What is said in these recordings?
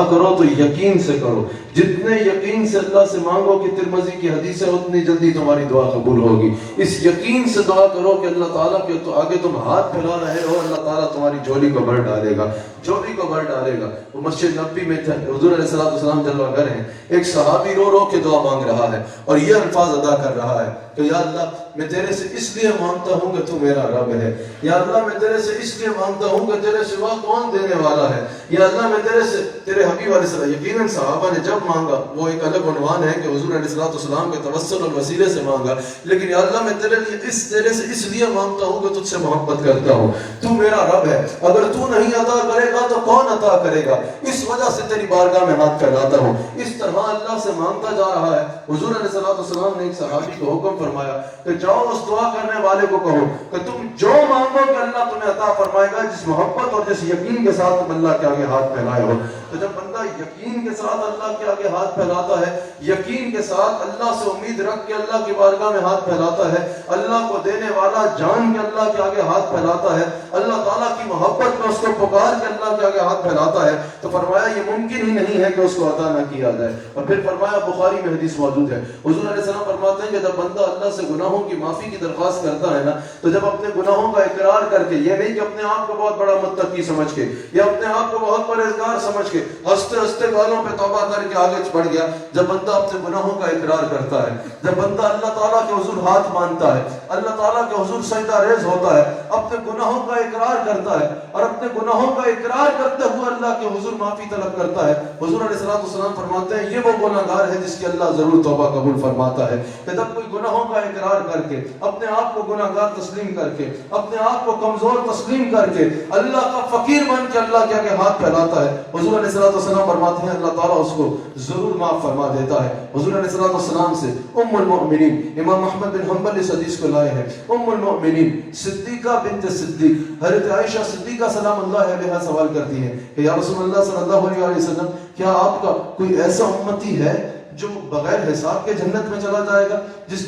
کرو تو یقین سے کرو. جتنے یقین سے اللہ سے مانگو کہ ترمذی کی حدیث ہے اتنی جلدی تمہاری دعا قبول ہوگی. اس یقین سے دعا کرو کہ اللہ تعالیٰ کے تو آگے تم ہاتھ پھیلا رہے ہو, اللہ تعالیٰ تمہاری جھولی کو بھر ڈالے گا, جھولی کو بھر ڈالے گا. وہ مسجد نبوی میں حضور علیہ السلام جلوہ گر ہیں, ایک صحابی رو رو کے دعا مانگ رہا ہے اور یہ الفاظ ادا کر رہا ہے کہ یا اللہ میں تیرے سے اس لیے مانگتا ہوں کہ تو میرا رب ہے. یا اللہ میں تیرے سے اس لیے مانگتا ہوں کہ تیرے سوا کون دینے والا ہے. یا اللہ میں تیرے سے تیرے حبیب علیہ السلام. یقیناً صحابہ نے جب مانگا وہ ایک الگ عنوان ہے کہ حضور علیہ السلام کے توسل اور وسیلے سے مانگا, لیکن یا اللہ میں تیرے سے اس لیے مانگتا ہوں کہ تجھ سے محبت کرتا ہوں, تو میرا رب ہے, اگر تو نہیں عطا کرے گا تو کون عطا کرے گا, اس وجہ سے تیری بارگاہ میں ہاتھ پھیلاتا ہوں. اس طرح اللہ سے مانگتا جا رہا ہے. حضور علیہ السلام نے ایک صحابی کو حکم فرمایا کہ جاؤ اس دعا کرنے والے کو کہو کہ تم جو مانگو کہ اللہ تمہیں عطا فرمائے گا, جس محبت اور جس یقین کے ساتھ تم اللہ کے آگے ہاتھ پھیلائے ہو. تو جب بندہ یقین کے ساتھ اللہ کے آگے ہاتھ پھیلاتا ہے, یقین کے ساتھ اللہ سے امید رکھ کے اللہ کی بارگاہ میں ہاتھ پھیلاتا ہے, اللہ کو دینے والا جان کے اللہ کے آگے ہاتھ پھیلاتا ہے, اللہ تعالیٰ کی محبت میں اس کو پکار کے اللہ کے آگے ہاتھ پھیلاتا ہے, تو فرمایا یہ ممکن ہی نہیں ہے کہ اس کو عطا نہ کیا جائے. اور پھر فرمایا بخاری میں حدیث موجود ہے, حضور علیہ السلام فرماتے ہیں کہ جب بندہ اللہ سے گناہوں کی معافی کی درخواست کرتا ہے نا, تو جب اپنے گناہوں کا اقرار کر کے, یہ نہیں کہ اپنے آپ کو بہت بڑا متقی سمجھ کے یا اپنے آپ کو بہت پرہیزگار سمجھ کے ہنستے ہنستے گالوں پہ توبہ کر کے آگے بڑھ گیا, جب بندہ اپنے گناہوں کا اقرار کرتا ہے, جب بندہ اللہ تعالیٰ کے حضور ہاتھ مانتا ہے, اللہ تعالیٰ کے حضور سجدہ ریز ہوتا ہے, اپنے گناہوں کا اقرار کرتا ہے اور اپنے گناہوں کا اقرار کرتے ہوئے اللہ کے حضور معافی طلب کرتا ہے, حضور علیہ السلام فرماتے ہیں یہ وہ گناہگار ہے جس کی اللہ ضرور توبہ قبول فرماتا ہے. کہ جب کوئی گناہوں کا اقرار کر کے, اپنے آپ کو گناہگار تسلیم کر کے, اپنے آپ کو کمزور تسلیم کر کے, اللہ کا فقیر بن کے اللہ کے آگے ہاتھ پھیلاتا ہے, حضور علیہ السلام فرماتے ہیں اللہ تعالیٰ اس کو ضرور معاف فرما دیتا ہے. حضور علیہ السلام سے ام المؤمنین امام احمد بن حنبل اس حدیث کو لائے ہیں, ام المؤمنین صدیقہ بنت صدیق حضرت عائشہ صدیقہ سلام اللہ علیہا سوال کرتی ہیں کہ یا رسول اللہ صلی اللہ علیہ وسلم کیا آپ کا کوئی ایسا امتی ہے جو بغیر حساب کے جنت میں چلا جائے گا, جس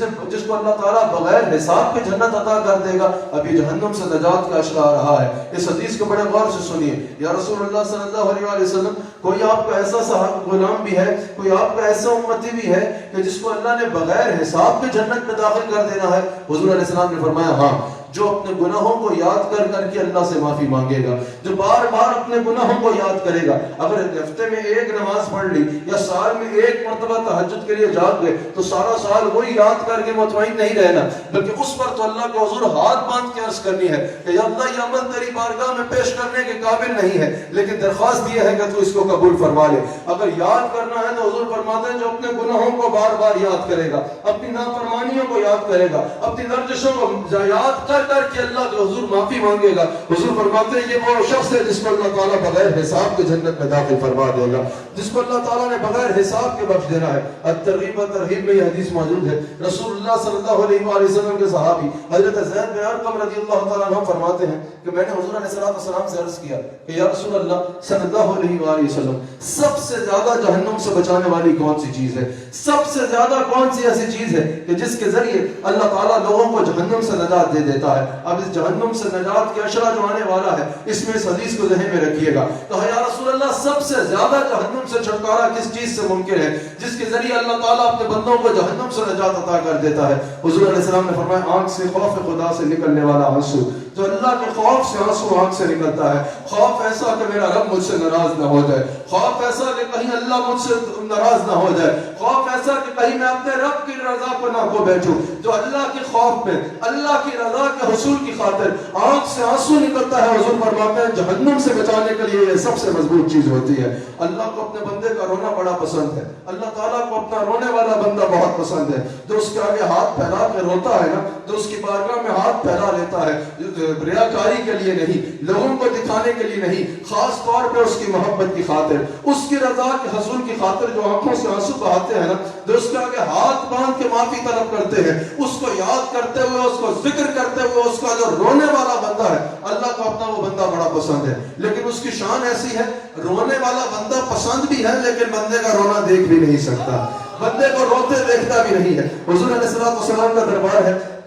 کو اللہ تعالیٰ بغیر حساب کے جنت عطا کر دے گا. ابھی جہنم سے نجات کا اشارہ آ رہا ہے. اس حدیث کو بڑے غور سے سنیے. یا رسول اللہ صلی اللہ علیہ وسلم کوئی آپ کا ایسا صحابہ غلام بھی ہے, کوئی آپ کا ایسا امتی بھی ہے کہ جس کو اللہ نے بغیر حساب کے جنت میں داخل کر دینا ہے. حضور علیہ السلام نے فرمایا ہاں, جو اپنے گناہوں کو یاد کر کر کے اللہ سے معافی مانگے گا, جو بار بار اپنے گناہوں کو یاد کرے گا. اگر ہفتے میں ایک نماز پڑھ لی یا سال میں ایک مرتبہ تہجد کے لیے جاگ گئے تو سارا سال وہی یاد کر کے مطمئن نہیں رہنا, بلکہ اس پر تو اللہ کے حضور ہاتھ باندھ کے عرض کرنی ہے کہ یا اللہ یہ عمل تیری بارگاہ میں پیش کرنے کے قابل نہیں ہے, لیکن درخواست یہ ہے کہ تو اس کو قبول فرما لے. اگر یاد کرنا ہے تو حضور فرماتے ہیں جو اپنے گناہوں کو بار بار یاد کرے گا, اپنی نافرمانیوں کو یاد کرے گا, اپنی لرزشوں کو یاد کر کے اللہ کے حضور معافی مانگے گا, حضور فرماتے ہیں یہ وہ شخص ہے جس کو اللہ تعالیٰ بغیر حساب کے جنت میں داخل فرما دے گا, جس کو اللہ تعالیٰ نے بغیر حساب کے بخش دینا ہے. الترغیب و ترہیب میں یہ حدیث موجود ہے. رسول اللہ صلی اللہ علیہ وآلہ وسلم کے صحابی حضرت زید بن ارقم رضی اللہ تعالیٰ عنہ فرماتے ہیں کہ میں نے حضور علیہ السلام سے عرض کیا کہ یا رسول اللہ صلی اللہ علیہ وآلہ وسلم سب سے زیادہ جہنم سے بچانے والی کون سی چیز ہے, سب سے زیادہ کون سی ایسی چیز ہے کہ جس کے ذریعے اللہ تعالیٰ لوگوں کو جہنم سے نجات دے دیتا ہے. اب اس جہنم سے نجات کے اشرا جو آنے والا ہے اس میں اس حدیث کو ذہن میں رکھیے گا. تو یا رسول اللہ سب سے زیادہ جہنم سے چھٹکارا کس چیز سے ممکن ہے جس کے ذریعے اللہ تعالیٰ اپنے بندوں کو جہنم سے نجات عطا کر دیتا ہے. حضور علیہ السلام نے فرمایا آنکھ سے خوف خدا سے نکلنے والا آنسو. جو اللہ کے خوف سے آنسو آنکھ سے نکلتا ہے, خوف ایسا کہ میرا رب مجھ سے ناراض نہ ہو جائے, خوف ایسا کہ کہیں اللہ مجھ سے ناراض نہ ہو جائے, خوف ایسا کہ کہیں میں اپنے رب کی رضا کو نہ کھو بیٹھوں. جو اللہ کے خوف میں اللہ کی رضا کے حصول کی خاطر آنکھ سے آنسو نکلتا ہے, حضور فرماتے ہیں جہنم سے بچانے کے لیے یہ سب سے مضبوط چیز ہوتی ہے. اللہ کو اپنے بندے کا رونا بڑا پسند ہے, اللہ تعالیٰ کو اپنا رونے والا بندہ بہت پسند ہے. جو اس کے آگے ہاتھ پھیلا کے روتا ہے نا, جو اس کی بارگاہ میں ہاتھ پھیلا لیتا ہے, ریاکاری کے لیے نہیں, لوگوں کو دکھانے کے لیے نہیں, خاص طور پہ اس کی محبت کی خاطر, اس کی رضا کے حصول کی خاطر جو آنکھوں سے آنسو بہاتے ہیں نا, جو اس کے آگے ہاتھ باندھ کے معافی طلب کرتے ہیں, اس کو یاد کرتے ہوئے, اس کو ذکر کرتے ہوئے, اس کا جو رونے والا بندہ ہے, اللہ کو اپنا وہ بندہ بڑا پسند ہے. لیکن اس کی شان ایسی ہے, رونے والا بندہ پسند بھی ہے لیکن بندے کا رونا دیکھ بھی نہیں سکتا, بندے کو روتے دیکھتا بھی نہیں ہے. حضور علیہ السلام کا دربار ہے,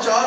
4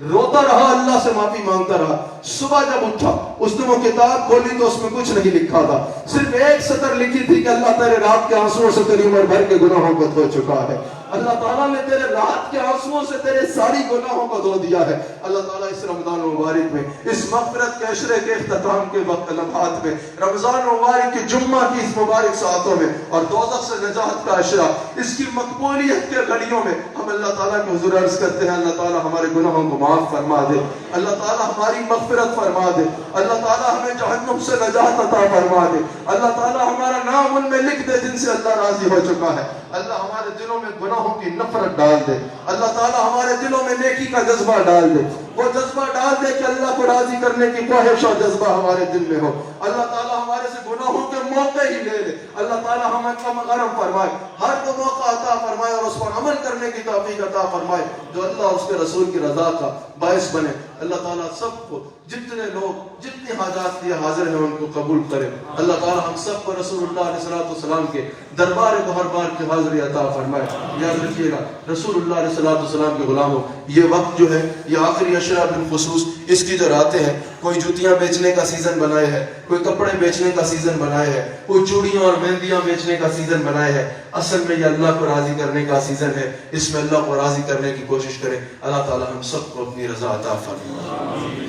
روتا رہا, اللہ سے معافی مانگتا رہا. صبح جب اٹھا اس نے وہ کتاب کھولی تو اس میں کچھ نہیں لکھا تھا, صرف ایک سطر لکھی تھی کہ اللہ تیرے رات کے آنسوؤں سے تیری عمر بھر کے گناہوں کو دھو چکا ہے. اللہ تعالیٰ نے تیرے رات کے آنسوؤں سے تیرے ساری گناہوں کو دھو دیا ہے. اللہ تعالیٰ اس رمضان مبارک میں, اس مغفرت کے عشرے کے اختتام کے وقت لمحات میں, رمضان مبارک کی جمعہ کی اس مبارک ساعتوں میں اور دوزخ سے نجات کا عشرہ, اس کی مقبولیت کے گھڑیوں میں ہم اللہ تعالیٰ کے حضور عرض کرتے ہیں اللہ تعالیٰ ہمارے گناہوں کو معاف فرما دے, اللہ تعالیٰ ہماری مغفرت فرما دے, اللہ تعالیٰ ہمیں جہنم سے نجات عطا فرما دے, اللہ تعالیٰ ہمارا نام ان میں لکھ دے جن سے اللہ راضی ہو چکا ہے. اللہ ہمارے دلوں میں گناہوں کی نفرت ڈال دے, اللہ تعالیٰ ہمارے دلوں میں نیکی کا جذبہ ڈال دے, وہ جذبہ ڈال دے کہ اللہ کو راضی کرنے کی خواہش اور جذبہ ہمارے دل میں ہو. اللہ تعالیٰ ہمارے سے گناہوں کے موقع ہی لے لے, اللہ تعالیٰ ہمیں کم غرم فرمائے, ہر کو موقع عطا فرمائے اور اس پر عمل کرنے کی توفیق عطا فرمائے جو اللہ اس کے رسول کی رضا کا باعث بنے. اللہ تعالیٰ سب کو, جتنے لوگ جتنی حاجات لیے حاضر ہیں ان کو قبول کرے. اللہ تعالیٰ ہم سب کو رسول اللہ علیہ السلام کے دربار گوہر بار کی حاضری عطا فرمائے. یاد رکھیے گا رسول اللہ علیہ السلام کے غلاموں, یہ وقت جو ہے یہ آخری عشرہ بالخصوص اس کی جو راتیں ہیں, کوئی جوتیاں بیچنے کا سیزن بنائے ہے, کوئی کپڑے بیچنے کا سیزن بنائے ہے, کوئی چوڑیاں اور مہندیاں بیچنے کا سیزن بنائے ہے. اصل میں یہ اللہ کو راضی کرنے کا سیزن ہے, اس میں اللہ کو راضی کرنے کی کوشش کریں. اللہ تعالیٰ ہم سب کو اپنی رضا عطا فرمائے.